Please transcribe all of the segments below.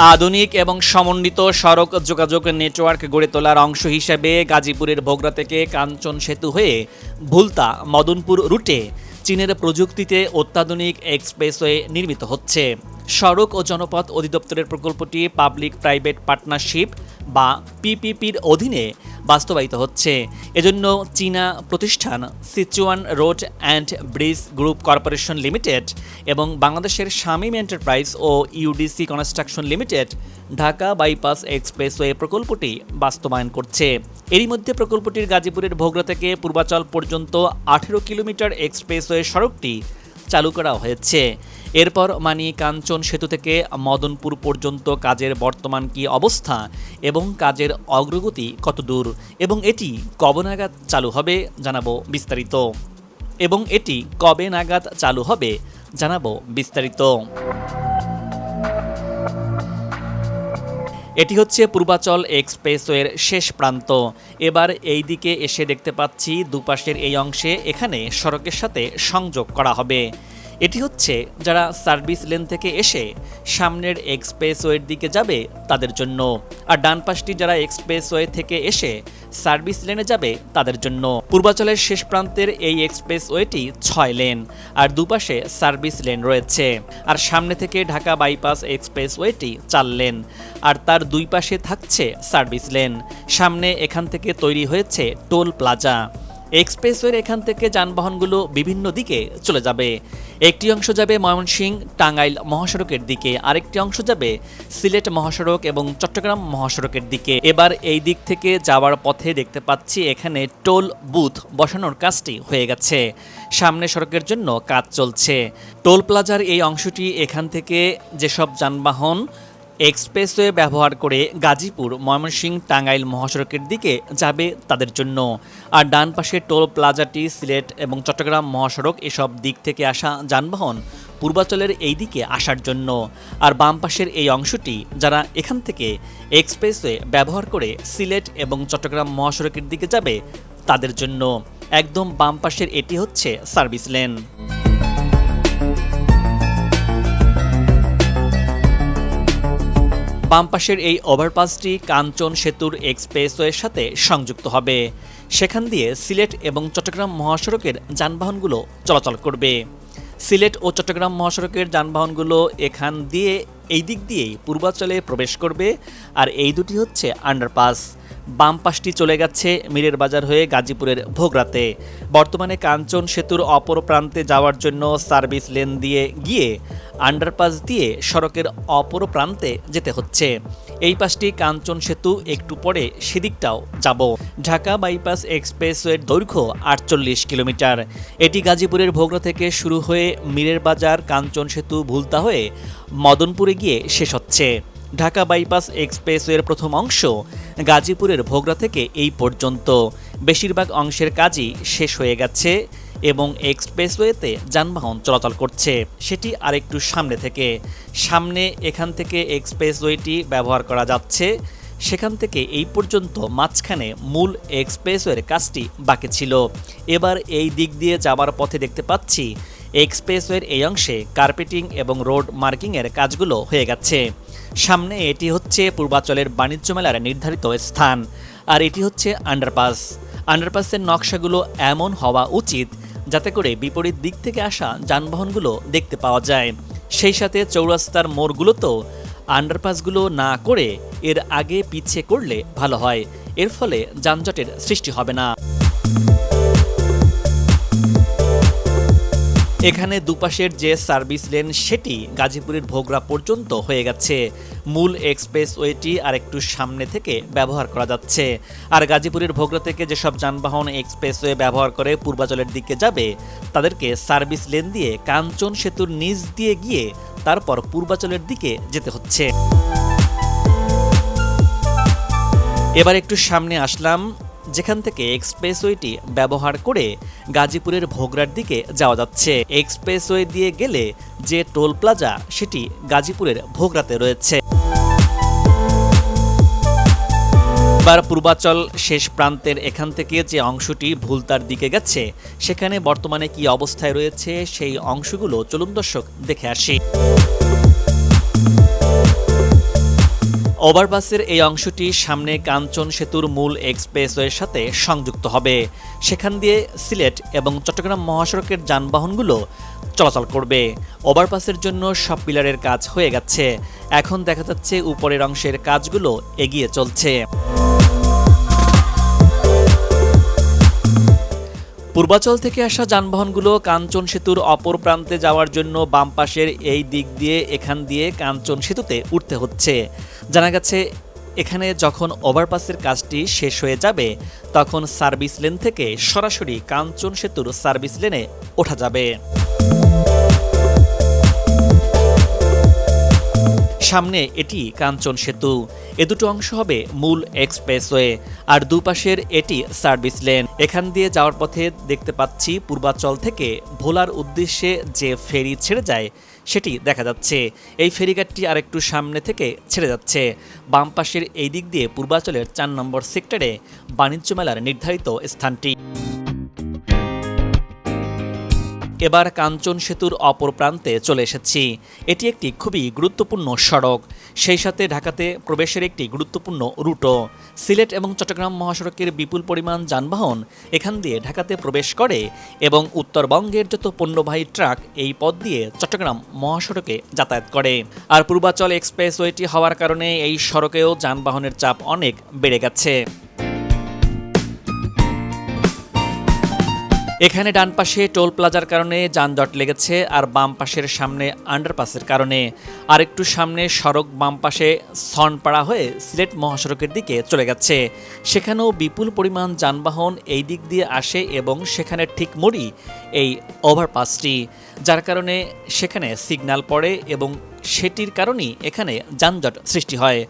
আধুনিক এবং সমন্বিত সড়ক যোগাযোগ নেটওয়ার্ক গড়ে তোলার অংশ হিসেবে গাজীপুরের ভোগড়া থেকে কাঞ্চন সেতু হয়ে ভুলতা মদনপুর রুটে চীনের প্রযুক্তিতে অত্যাধুনিক এক্সপ্রেসওয়ে নির্মিত হচ্ছে। সড়ক ও জনপথ অধিদপ্তরের প্রকল্পটি পাবলিক প্রাইভেট পার্টনারশিপ বা পিপিপির অধীনে বাস্তবায়িত হচ্ছে। এজন্য চীনা প্রতিষ্ঠান Sichuan road and bridge group corporation limited এবং বাংলাদেশের শামীম এন্টারপ্রাইজ ও UDC construction limited Dhaka bypass expressway প্রকল্পটি বাস্তবায়ন করছে। এরই মধ্যে প্রকল্পটির গাজীপুরের ভোগড়া থেকে পূর্বাচল পর্যন্ত 18 কিলোমিটার এক্সপ্রেসওয়ে সড়কটি চালু করা হয়েছে। এরপর কাঞ্চন সেতু থেকে মদনপুর পর্যন্ত কাজের বর্তমান কি অবস্থা এবং কাজের অগ্রগতি কত দূর এবং এটি কবে নাগাদ চালু হবে জানাবো বিস্তারিত। এটি হচ্ছে পূর্বাচল এক্সপ্রেসওয়ের শেষ প্রান্ত। এবার এই দিকে এসে দেখতে পাচ্ছি দুপাশের এই অংশে এখানে সড়কের সাথে সংযোগ করা হবে। এটি হচ্ছে যারা সার্ভিস লেন থেকে এসে সামনের এক্সপ্রেসওয়ের দিকে যাবে তাদের জন্য, আর ডান পাশটি যারা এক্সপ্রেসওয়ে থেকে এসে সার্ভিস লেনে যাবে তাদের জন্য। পূর্বাচলের শেষ প্রান্তের এই এক্সপ্রেসওয়েটি 6 লেন আর দুপাশে সার্ভিস লেন রয়েছে। আর সামনে থেকে ঢাকা বাইপাস এক্সপ্রেসওয়েটি 4 লেন আর তার দুই পাশে থাকছে সার্ভিস লেন। সামনে এখান থেকে তৈরি হয়েছে টোল প্লাজা। এক্সপ্রেসওয়ের এখান থেকে যানবাহনগুলো বিভিন্ন দিকে চলে যাবে। একটি অংশ যাবে ময়মনসিংহ টাঙ্গাইল মহাসড়কের দিকে, আরেকটি অংশ যাবে সিলেট মহাসড়ক এবং চট্টগ্রাম মহাসড়কের দিকে। এবার এই দিক থেকে যাওয়ার পথে দেখতে পাচ্ছি এখানে টোল বুথ বসানোর কাজটি হয়ে গেছে। সামনে সড়কের জন্য কাজ চলছে। টোল প্লাজার এই অংশটি এখান থেকে যেসব যানবাহন এক্সপ্রেসওয়ে ব্যবহার করে গাজীপুর ময়মনসিংহ টাঙ্গাইল মহাসড়কের দিকে যাবে তাদের জন্য, আর ডান পাশে টোল প্লাজাটি সিলেট এবং চট্টগ্রাম মহাসড়ক এসব দিক থেকে আসা যানবাহন পূর্বাচলের এই দিকে আসার জন্য, আর বাম পাশের এই অংশটি যারা এখান থেকে এক্সপ্রেসওয়ে ব্যবহার করে সিলেট এবং চট্টগ্রাম মহাসড়কের দিকে যাবে তাদের জন্য। একদম বাম পাশের এটি হচ্ছে সার্ভিস লেন। বাম পাশের এই ওভারপাসটি কাঞ্চন সেতুর এক্সপ্রেসওয়ের সাথে সংযুক্ত হবে। সেখান দিয়ে সিলেট এবং চট্টগ্রাম মহাসড়কের যানবাহনগুলো চলাচল করবে। সিলেট ও চট্টগ্রাম মহাসড়কের যানবাহনগুলো এখান দিয়ে এই দিক দিয়েই পূর্বাচলে প্রবেশ করবে। আর এই দুটি হচ্ছে আন্ডারপাস। বাম পাশটি চলে গেছে মীরের বাজার হয়ে গাজীপুরের ভোগড়াতে। বর্তমানে কাঞ্চন সেতুর অপর প্রান্তে যাওয়ার জন্য সার্ভিস লেন দিয়ে গিয়ে আন্ডারপাস দিয়ে সড়কের অপর প্রান্তে যেতে হচ্ছে। এই পাশটি কাঞ্চন সেতু, একটু পরে সেদিকটাও যাব। ঢাকা বাইপাস এক্সপ্রেসওয়ের দৈর্ঘ্য 48 কিলোমিটার। এটি গাজীপুরের ভোগড়া থেকে শুরু হয়ে মীরের বাজার কাঞ্চন সেতু ভুলতা হয়ে মদনপুরে গিয়ে শেষ হচ্ছে। ঢাকা বাইপাস এক্সপ্রেসওয়ের প্রথম অংশ গাজীপুরের ভোগড়া থেকে এই পর্যন্ত বেশিরভাগ অংশের কাজই শেষ হয়ে গেছে এবং এক্সপ্রেসওয়েতে যানবাহন চলাচল করছে। সেটি আরেকটু সামনে এখান থেকে এক্সপ্রেসওয়েটি ব্যবহার করা যাচ্ছে। সেখান থেকে এই পর্যন্ত মাঝখানে মূল এক্সপ্রেসওয়ের কাজটি বাকি ছিল। এবার এই দিক দিয়ে যাওয়ার পথে দেখতে পাচ্ছি এক্সপ্রেসওয়ের এই অংশে কার্পেটিং এবং রোড মার্কিংয়ের কাজগুলো হয়ে গেছে। সামনে এটি হচ্ছে পূর্বাচলের বাণিজ্য মেলার নির্ধারিত স্থান, আর এটি হচ্ছে আন্ডারপাস। আন্ডারপাসের নকশাগুলো এমন হওয়া উচিত যাতে করে বিপরীত দিক থেকে আসা যানবাহনগুলো দেখতে পাওয়া যায়। সেই সাথে চৌরাস্তার মোড়গুলোতেও আন্ডারপাসগুলো না করে এর আগে পিছে করলে ভালো হয়। এর ফলে যানজটের সৃষ্টি হবে না। এখানে দুপাশের যে সার্ভিস লেন সেটি গাজীপুরের ভোগড়া পর্যন্ত হয়ে গেছে। মূল এক্সপ্রেসওয়েটি আর একটু সামনে থেকে ব্যবহার করা যাচ্ছে। আর গাজীপুরের ভোগড়া থেকে যেসব যানবাহন এক্সপ্রেসওয়ে ব্যবহার করে পূর্বাচলের দিকে যাবে তাদেরকে সার্ভিস লেন দিয়ে কাঞ্চন সেতুর নিচ দিয়ে গিয়ে তারপর পূর্বাচলের দিকে যেতে হচ্ছে। এবার একটু সামনে আসলাম, যেখান থেকে এক্সপ্রেসওয়েটি ব্যবহার করে গাজীপুরের ভোগড়ার দিকে যাওয়া যাচ্ছে। এক্সপ্রেসওয়ে দিয়ে গেলে যে টোল প্লাজা সেটি গাজীপুরের ভোগড়াতে রয়েছে। এবার পূর্বাচল শেষ প্রান্তের এখান থেকে যে অংশটি ভুলতার দিকে গেছে সেখানে বর্তমানে কি অবস্থায় রয়েছে সেই অংশগুলো চলুন দর্শক দেখে আসি। ওভারপাসের এই অংশটি সামনে কাঞ্চন সেতুর মূল এক্সপ্রেসওয়ের সাথে সংযুক্ত হবে। সেখান দিয়ে সিলেট এবং চট্টগ্রাম মহাসড়কের যানবাহনগুলো চলাচল করবে। ওভারপাসের জন্য সব পিলারের কাজ হয়ে গেছে, এখন দেখা যাচ্ছে উপরের অংশের কাজগুলো এগিয়ে চলছে। পূর্বাচল থেকে আসা যানবাহনগুলো কাঞ্চন সেতুর অপর প্রান্তে যাওয়ার জন্য বাম পাশের এই দিক দিয়ে এখান দিয়ে কাঞ্চন সেতুতে উঠতে হচ্ছে। জানা গেছে এখানে যখন ওভারপাসের কাজটি শেষ হয়ে যাবে তখন সার্ভিস লেন থেকে সরাসরি কাঞ্চন সেতুর সার্ভিস লেনে ওঠা যাবে। সামনে এটি কাঞ্চন সেতু, এ দুটো অংশ হবে মূল এক্সপ্রেসওয়ে, আর দুপাশের এটি সার্ভিস লেন। এখান দিয়ে যাওয়ার পথে দেখতে পাচ্ছি পূর্বাচল থেকে ভোলার উদ্দেশ্যে যে ফেরি ছেড়ে যায় সেটি দেখা যাচ্ছে। এই ফেরিঘাটটি আরেকটু সামনে থেকে ছেড়ে যাচ্ছে। বাম পাশের এই দিক দিয়ে পূর্বাচলের 4 নম্বর সেক্টরে বাণিজ্য মেলার নির্ধারিত স্থানটি। এবার কাঞ্চন সেতুর অপর প্রান্তে চলে এসেছি। এটি একটি খুবই গুরুত্বপূর্ণ সড়ক, সেই সাথে ঢাকাতে প্রবেশের একটি গুরুত্বপূর্ণ রুটও। সিলেট এবং চট্টগ্রাম মহাসড়কের বিপুল পরিমাণ যানবাহন এখান দিয়ে ঢাকাতে প্রবেশ করে এবং উত্তরবঙ্গের যত পণ্যবাহী ট্রাক এই পথ দিয়ে চট্টগ্রাম মহাসড়কে যাতায়াত করে। আর পূর্বাচল এক্সপ্রেসওয়েটি হওয়ার কারণে এই সড়কেও যানবাহনের চাপ অনেক বেড়ে গেছে। এখানে ডান পাশে টোল প্লাজার কারণে যানজট লেগেছে, আর বাম পাশের সামনে আন্ডারপাসের কারণে। আর একটু সামনে সড়ক বাম পাশে সনপাড়া হয়ে সিলেট মহাসড়কের দিকে চলে গেছে, সেখানেও বিপুল পরিমাণ যানবাহন এই দিক দিয়ে আসে এবং সেখানে ঠিক মোড়ই এই ওভারপাসটি, যার কারণে সেখানে সিগন্যাল পড়ে এবং সেটির কারণেই এখানে যানজট সৃষ্টি হয়।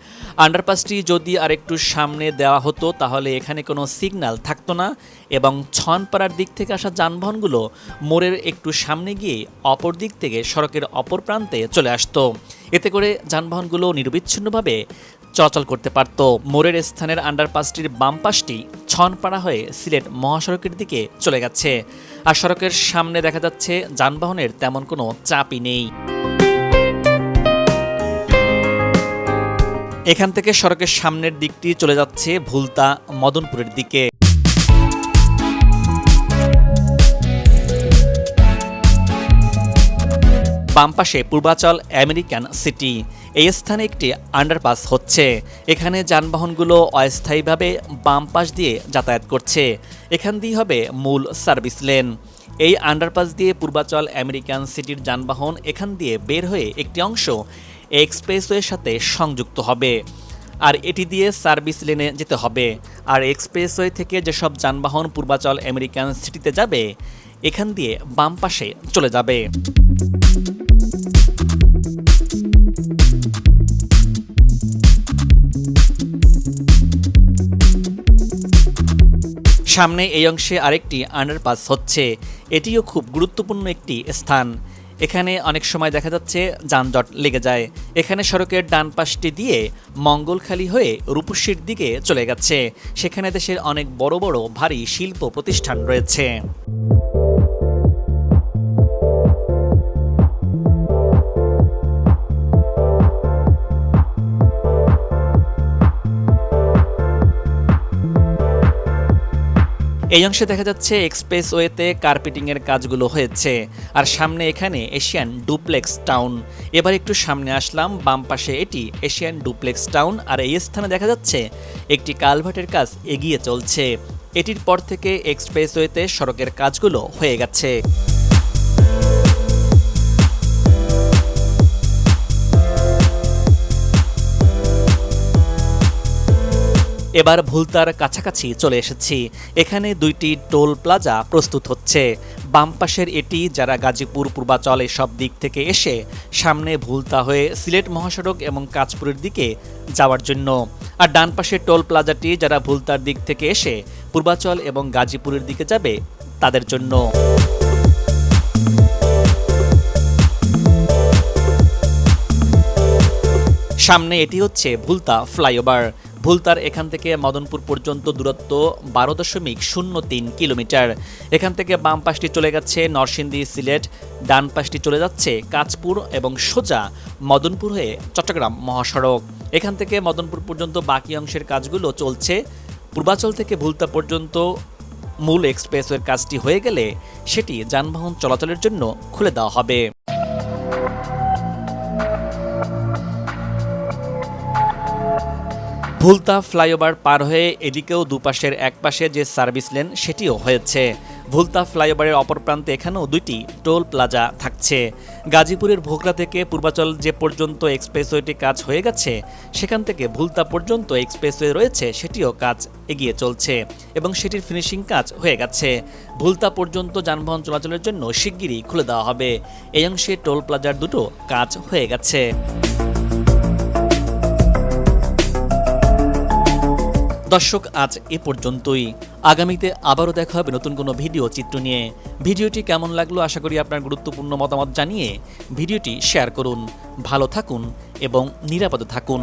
আন্ডারপাসটি যদি আরেকটু সামনে দেওয়া হতো তাহলে এখানে কোনো সিগন্যাল থাকতো না এবং ছনপাড়ার দিক থেকে আসা যানবাহনগুলো মোড়ের একটু সামনে গিয়ে অপর দিক থেকে সড়কের অপর প্রান্তে চলে আসতো। এতে করে যানবাহনগুলো নিরবিচ্ছিন্নভাবে চলাচল করতে পারত। মোড়ের স্থানের আন্ডারপাসটির বাম পাশটি ছনপাড়া হয়ে সিলেট মহাসড়কের দিকে চলে গেছে, আর সড়কের সামনে দেখা যাচ্ছে যানবাহনের তেমন কোনো চাপই নেই। এখান থেকে সড়কের সামনের দিকটি চলে যাচ্ছে ভুলতা মদনপুরের দিকে। বাম পাশে পূর্বাচল আমেরিকান সিটি, এই স্থানে একটি আন্ডারপাস হচ্ছে। এখানে যানবাহনগুলো অস্থায়ীভাবে বাম পাশ দিয়ে যাতায়াত করছে। এখান দিয়ে হবে মূল সার্ভিস লেন। এই আন্ডারপাস দিয়ে পূর্বাচল আমেরিকান সিটির যানবাহন এখান দিয়ে বের হয়ে একটি অংশ এক্সপ্রেসওয়ের সাথে সংযুক্ত হবে, আর এটি দিয়ে সার্ভিস লেনে যেতে হবে। আর এক্সপ্রেসওয়ে থেকে যেসব যানবাহন পূর্বাচল আমেরিকান সিটিতে যাবে এখান দিয়ে বাম পাশে চলে যাবে। সামনে এই অংশে আরেকটি আন্ডারপাস হচ্ছে, এটিও খুব গুরুত্বপূর্ণ একটি স্থান। এখানে অনেক সময় দেখা যাচ্ছে যানজট লেগে যায়। এখানে সড়কের ডান পাশটি দিয়ে মঙ্গলখালী হয়ে রূপসীর দিকে চলে গেছে, সেখানে দেশের অনেক বড় বড় ভারী শিল্প প্রতিষ্ঠান রয়েছে। এই অংশে দেখা যাচ্ছে এক্সপ্রেসওয়েতে কার্পেটিংয়ের কাজগুলো হয়েছে, আর সামনে এখানে এশিয়ান ডুপ্লেক্স টাউন। এবার একটু সামনে আসলাম, বাম পাশে এটি এশিয়ান ডুপ্লেক্স টাউন, আর এই স্থানে দেখা যাচ্ছে একটি কালভার্টের কাজ এগিয়ে চলছে। এটির পর থেকে এক্সপ্রেসওয়েতে সড়কের কাজগুলো হয়ে গেছে। এবার ভুলতার কাছাকাছি চলে এসেছি। এখানে দুইটি টোল প্লাজা প্রস্তুত হচ্ছে। বাম পাশের এটি যারা গাজীপুর পূর্বাচল এসব দিক থেকে এসে সামনে ভুলতা হয়ে সিলেট মহাসড়ক এবং কাঁচপুরের দিকে যাওয়ার জন্য, আর ডান পাশের টোল প্লাজাটি যারা ভুলতার দিক থেকে এসে পূর্বাচল এবং গাজীপুরের দিকে যাবে তাদের জন্য। সামনে এটি হচ্ছে ভুলতা ফ্লাইওভার। ভুলতার এখান থেকে মদনপুর পর্যন্ত দূরত্ব 12.03 কিলোমিটার। এখান থেকে বাম পাশটি চলে গেছে নরসিংদী সিলেট, ডান পাশটি চলে যাচ্ছে কাঁচপুর এবং সোজা মদনপুর হয়ে চট্টগ্রাম মহাসড়ক। এখান থেকে মদনপুর পর্যন্ত বাকি অংশের কাজগুলো চলছে। পূর্বাচল থেকে ভুলতা পর্যন্ত মূল এক্সপ্রেসওয়ের কাজটি হয়ে গেলে সেটি যানবাহন চলাচলের জন্য খুলে দেওয়া হবে। ভুলতা ফ্লাইওভার পার হয়ে এদিকেও দুপাশের একপাশে যে সার্ভিস লেন সেটিও হয়েছে। ভুলতা ফ্লাইওভারের অপর প্রান্তে এখানেও দুইটি টোল প্লাজা থাকছে। গাজীপুরের ভোগড়া থেকে পূর্বাচল যে পর্যন্ত এক্সপ্রেসওয়েটি কাজ হয়ে গেছে, সেখান থেকে ভুলতা পর্যন্ত এক্সপ্রেসওয়ে রয়েছে, সেটিও কাজ এগিয়ে চলছে এবং সেটির ফিনিশিং কাজ হয়ে গেছে। ভুলতা পর্যন্ত যানবাহন চলাচলের জন্য শিগগিরই খুলে দেওয়া হবে। এই অংশে টোল প্লাজার দুটো কাজ হয়ে গেছে। দর্শক, আজ এ পর্যন্তই। আগামীতে আবারও দেখা হবে নতুন কোনো ভিডিও চিত্র নিয়ে। ভিডিওটি কেমন লাগলো আশা করি আপনার গুরুত্বপূর্ণ মতামত জানিয়ে ভিডিওটি শেয়ার করুন। ভালো থাকুন এবং নিরাপদে থাকুন।